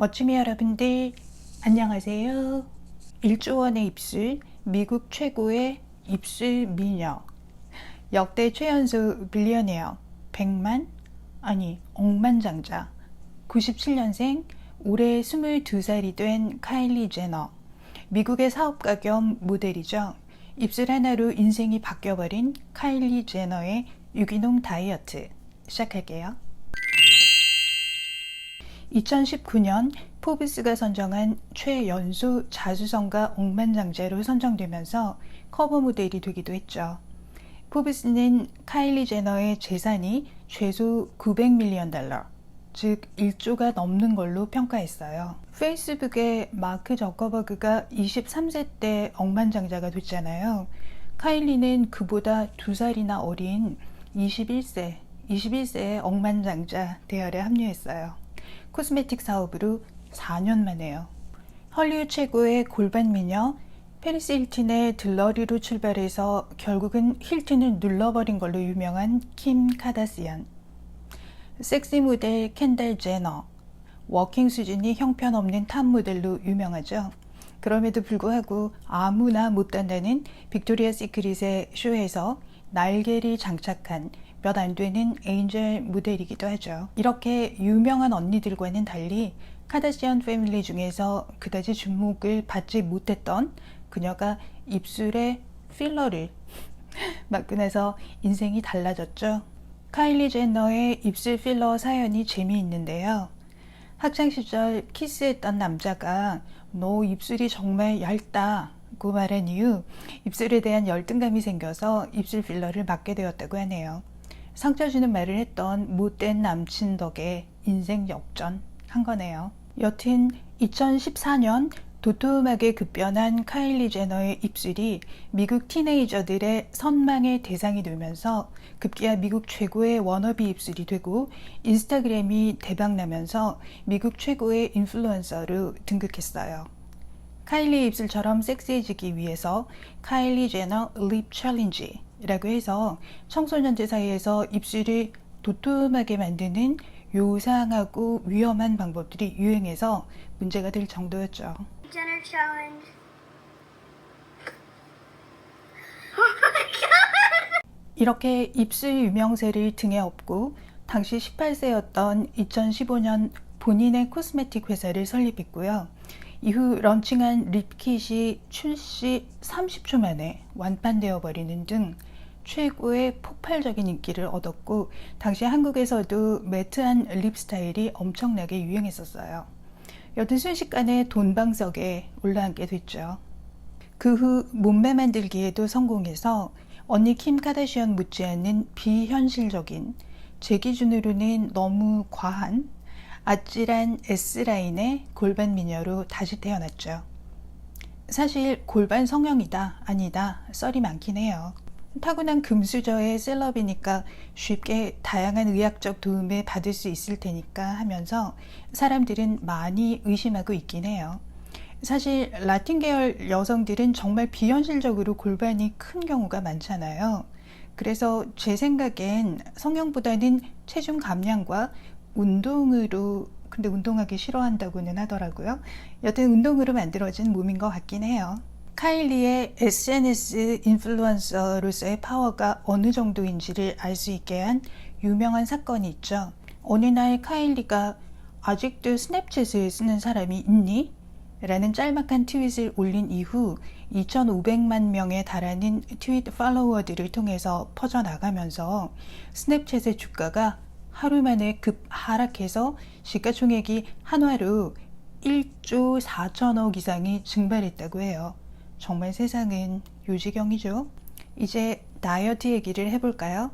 멋지미 여러분들 안녕하세요. 1조 원의 입술, 미국 최고의 입술 미녀, 역대 최연소 빌리어네어, 100만? 아니 억만장자, 97년생, 올해 22살이 된 카일리 제너. 미국의 사업가 겸 모델이죠. 입술 하나로 인생이 바뀌어버린 카일리 제너의 유기농 다이어트 시작할게요. 2019년 포브스가 선정한 최연소 자수성가 억만장자로 선정되면서 커버 모델이 되기도 했죠. 포브스는 카일리 제너의 재산이 최소 900밀리언 달러, 즉 1조가 넘는 걸로 평가했어요. 페이스북의 마크 저커버그가 23세 때 억만장자가 됐잖아요. 카일리는 그보다 2살이나 어린 21세의 억만장자 대열에 합류했어요. 코스메틱 사업으로 4년 만에요. 헐리우드 최고의 골반 미녀 페리스 힐튼의 들러리로 출발해서 결국은 힐튼을 눌러버린 걸로 유명한 킴 카다시안, 섹시 모델 켄달 제너, 워킹 수준이 형편없는 탑 모델로 유명하죠. 그럼에도 불구하고 아무나 못한다는 빅토리아 시크릿의 쇼에서 날개를 장착한 몇 안 되는 에인젤 모델이기도 하죠. 이렇게 유명한 언니들과는 달리 카다시안 패밀리 중에서 그다지 주목을 받지 못했던 그녀가 입술에 필러를 맞고 나서 인생이 달라졌죠. 카일리 제너의 입술 필러 사연이 재미있는데요. 학창시절 키스했던 남자가 너 입술이 정말 얇다고 말한 이후 입술에 대한 열등감이 생겨서 입술 필러를 맞게 되었다고 하네요. 상처 주는 말을 했던 못된 남친 덕에 인생 역전한 거네요. 여튼 2014년 도톰하게 급변한 카일리 제너의 입술이 미국 티네이저들의 선망의 대상이 되면서 급기야 미국 최고의 워너비 입술이 되고 인스타그램이 대박나면서 미국 최고의 인플루언서로 등극했어요. 카일리 입술처럼 섹시해지기 위해서 카일리 제너 립 챌린지 라고 해서 청소년들 사이에서 입술을 도톰하게 만드는 요상하고 위험한 방법들이 유행해서 문제가 될 정도였죠. Jenner challenge. 이렇게 입술 유명세를 등에 업고 당시 18세였던 2015년 본인의 코스메틱 회사를 설립했고요. 이후 런칭한 립킷이 출시 30초 만에 완판되어 버리는 등 최고의 폭발적인 인기를 얻었고 당시 한국에서도 매트한 립 스타일이 엄청나게 유행했었어요. 여튼 순식간에 돈방석에 올라앉게 됐죠. 그 후 몸매 만들기에도 성공해서 언니 킴 카다시안 못지않는 비현실적인, 제 기준으로는 너무 과한 아찔한 S라인의 골반 미녀로 다시 태어났죠. 사실 골반 성형이다 아니다 썰이 많긴 해요. 타고난 금수저의 셀럽이니까 쉽게 다양한 의학적 도움을 받을 수 있을 테니까 하면서 사람들은 많이 의심하고 있긴 해요. 사실 라틴 계열 여성들은 정말 비현실적으로 골반이 큰 경우가 많잖아요. 그래서 제 생각엔 성형보다는 체중 감량과 운동으로, 근데 운동하기 싫어한다고는 하더라고요. 여튼 운동으로 만들어진 몸인 것 같긴 해요. 카일리의 SNS 인플루언서로서의 파워가 어느 정도인지를 알 수 있게 한 유명한 사건이 있죠. 어느 날 카일리가 아직도 스냅챗을 쓰는 사람이 있니? 라는 짤막한 트윗을 올린 이후 2,500만 명에 달하는 트윗 팔로워들을 통해서 퍼져나가면서 스냅챗의 주가가 하루 만에 급 하락해서 시가총액이 한화로 1조 4천억 이상이 증발했다고 해요. 정말 세상은 요지경이죠. 이제 다이어트 얘기를 해볼까요?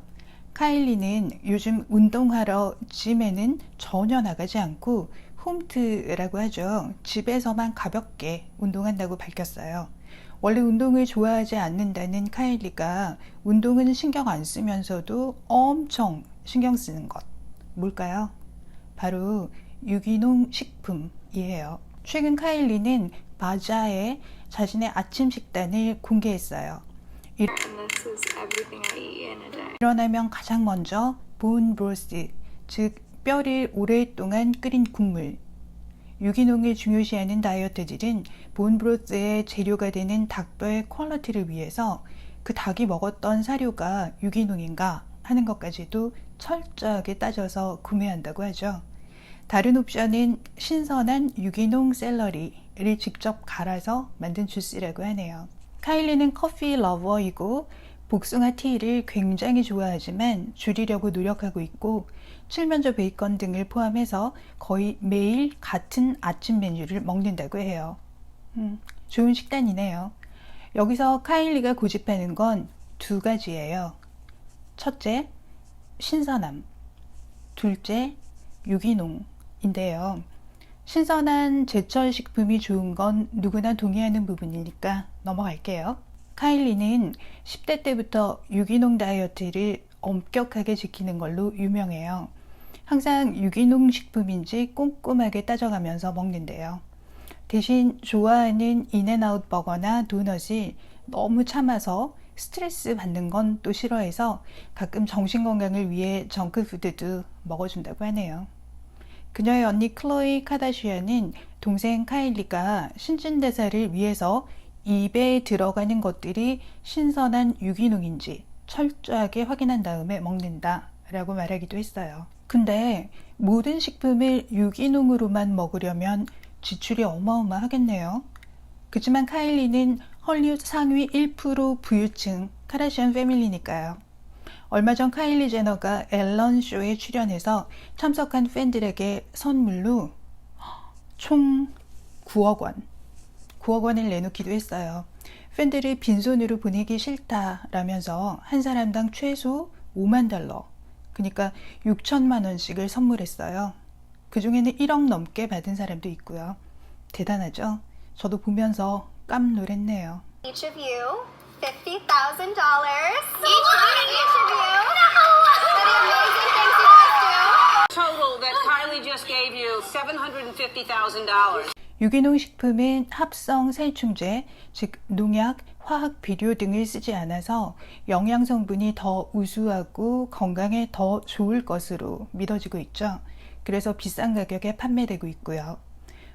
카일리는 요즘 운동하러 짐에는 전혀 나가지 않고 홈트라고 하죠. 집에서만 가볍게 운동한다고 밝혔어요. 원래 운동을 좋아하지 않는다는 카일리가 운동은 신경 안 쓰면서도 엄청 신경 쓰는 것. 뭘까요? 바로 유기농 식품이에요. 최근 카일리는 바자에 자신의 아침 식단을 공개했어요. 일어나면 가장 먼저 본 브로스, 즉 뼈를 오랫동안 끓인 국물, 유기농을 중요시하는 다이어트들은 본브로스의 재료가 되는 닭뼈의 퀄리티를 위해서 그 닭이 먹었던 사료가 유기농인가 하는 것까지도 철저하게 따져서 구매한다고 하죠. 다른 옵션은 신선한 유기농 샐러리를 직접 갈아서 만든 주스라고 하네요. 카일리는 커피 러버이고 복숭아 티를 굉장히 좋아하지만 줄이려고 노력하고 있고 칠면조 베이컨 등을 포함해서 거의 매일 같은 아침 메뉴를 먹는다고 해요. 좋은 식단이네요. 여기서 카일리가 고집하는 건 두 가지예요. 첫째, 신선함. 둘째, 유기농인데요. 신선한 제철 식품이 좋은 건 누구나 동의하는 부분이니까 넘어갈게요. 카일리는 10대 때부터 유기농 다이어트를 엄격하게 지키는 걸로 유명해요. 항상 유기농 식품인지 꼼꼼하게 따져가면서 먹는데요. 대신 좋아하는 인앤아웃 버거나 도넛이 너무 참아서 스트레스 받는 건 또 싫어해서 가끔 정신건강을 위해 정크푸드도 먹어준다고 하네요. 그녀의 언니 클로이 카다시안은 동생 카일리가 신진대사를 위해서 입에 들어가는 것들이 신선한 유기농인지 철저하게 확인한 다음에 먹는다 라고 말하기도 했어요. 근데 모든 식품을 유기농으로만 먹으려면 지출이 어마어마하겠네요. 그치만 카일리는 헐리우드 상위 1% 부유층 카다시안 패밀리니까요. 얼마 전 카일리 제너가 앨런 쇼에 출연해서 참석한 팬들에게 선물로 총 9억 원을 내놓기도 했어요. 팬들이 빈손으로 보내기 싫다라면서 한 사람당 최소 5만 달러, 그러니까 6천만 원씩을 선물했어요. 그 중에는 1억 넘게 받은 사람도 있고요. 대단하죠? 저도 보면서 깜놀했네요. Each of you, $50,000. Each of you. For the amazing things you guys do. Total that Kylie just gave you $750,000. 유기농 식품은 합성 살충제, 즉 농약, 화학 비료 등을 쓰지 않아서 영양 성분이 더 우수하고 건강에 더 좋을 것으로 믿어지고 있죠. 그래서 비싼 가격에 판매되고 있고요.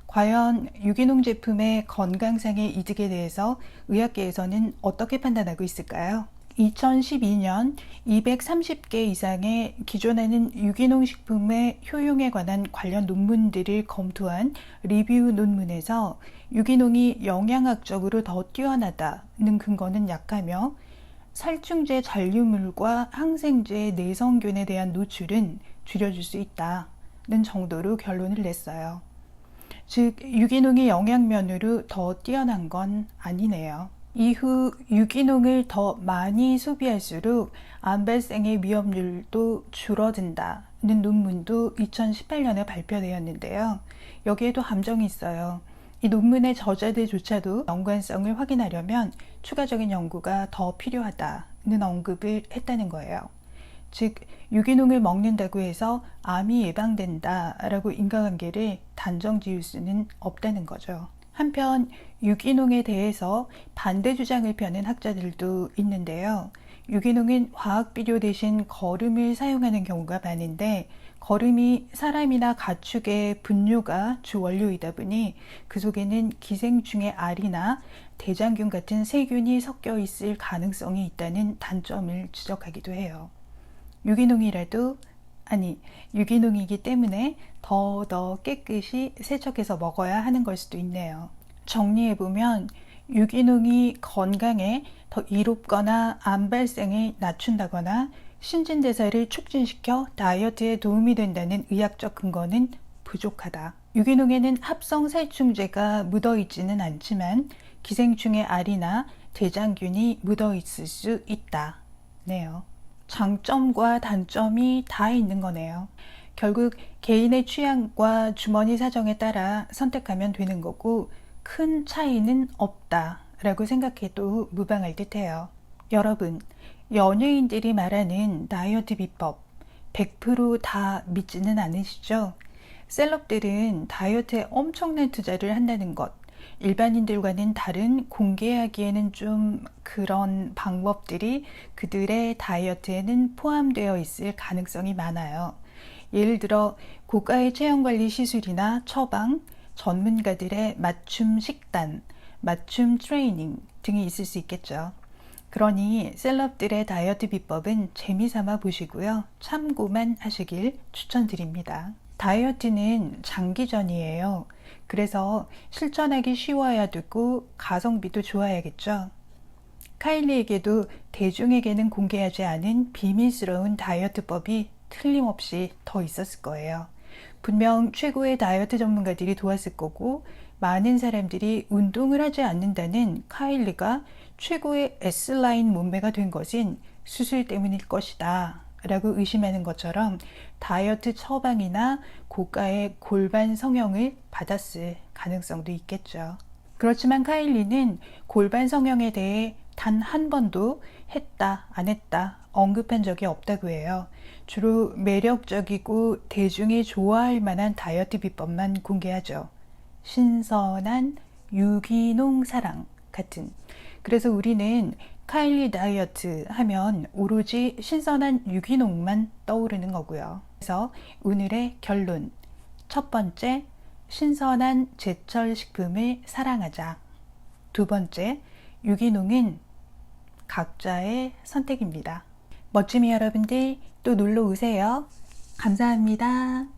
과연 유기농 제품의 건강상의 이득에 대해서 의학계에서는 어떻게 판단하고 있을까요? 2012년 230개 이상의 기존에는 유기농 식품의 효용에 관한 관련 논문들을 검토한 리뷰 논문에서 유기농이 영양학적으로 더 뛰어나다는 근거는 약하며 살충제 잔류물과 항생제 내성균에 대한 노출은 줄여줄 수 있다는 정도로 결론을 냈어요. 즉 유기농이 영양면으로 더 뛰어난 건 아니네요. 이후 유기농을 더 많이 소비할수록 암 발생의 위험률도 줄어든다는 논문도 2018년에 발표되었는데요. 여기에도 함정이 있어요. 이 논문의 저자들조차도 연관성을 확인하려면 추가적인 연구가 더 필요하다는 언급을 했다는 거예요. 즉 유기농을 먹는다고 해서 암이 예방된다라고 인과관계를 단정 지을 수는 없다는 거죠. 한편 유기농에 대해서 반대 주장을 펴는 학자들도 있는데요. 유기농은 화학비료 대신 거름을 사용하는 경우가 많은데 거름이 사람이나 가축의 분뇨가 주 원료이다 보니 그 속에는 기생충의 알이나 대장균 같은 세균이 섞여 있을 가능성이 있다는 단점을 지적하기도 해요. 유기농이기 때문에 더 깨끗이 세척해서 먹어야 하는 걸 수도 있네요. 정리해보면 유기농이 건강에 더 이롭거나 암 발생을 낮춘다거나 신진대사를 촉진시켜 다이어트에 도움이 된다는 의학적 근거는 부족하다. 유기농에는 합성 살충제가 묻어있지는 않지만 기생충의 알이나 대장균이 묻어있을 수 있다. 네요. 장점과 단점이 다 있는 거네요. 결국 개인의 취향과 주머니 사정에 따라 선택하면 되는 거고 큰 차이는 없다라고 생각해도 무방할 듯해요. 여러분, 연예인들이 말하는 다이어트 비법 100% 다 믿지는 않으시죠? 셀럽들은 다이어트에 엄청난 투자를 한다는 것, 일반인들과는 다른 공개하기에는 좀 그런 방법들이 그들의 다이어트에는 포함되어 있을 가능성이 많아요. 예를 들어 고가의 체형관리 시술이나 처방, 전문가들의 맞춤 식단, 맞춤 트레이닝 등이 있을 수 있겠죠. 그러니 셀럽들의 다이어트 비법은 재미삼아 보시고요. 참고만 하시길 추천드립니다. 다이어트는 장기전이에요. 그래서 실천하기 쉬워야 되고 가성비도 좋아야겠죠. 카일리에게도 대중에게는 공개하지 않은 비밀스러운 다이어트법이 틀림없이 더 있었을 거예요. 분명 최고의 다이어트 전문가들이 도왔을 거고 많은 사람들이 운동을 하지 않는다는 카일리가 최고의 S라인 몸매가 된 것은 수술 때문일 것이다 라고 의심하는 것처럼 다이어트 처방이나 고가의 골반 성형을 받았을 가능성도 있겠죠. 그렇지만 카일리는 골반 성형에 대해 단 한 번도 했다, 안 했다 언급한 적이 없다고 해요. 주로 매력적이고 대중이 좋아할 만한 다이어트 비법만 공개하죠. 신선한 유기농 사랑 같은. 그래서 우리는 카일리 다이어트 하면 오로지 신선한 유기농만 떠오르는 거고요. 그래서 오늘의 결론. 첫 번째, 신선한 제철 식품을 사랑하자. 두 번째, 유기농은 각자의 선택입니다. 멋짐이 여러분들 또 놀러 오세요. 감사합니다.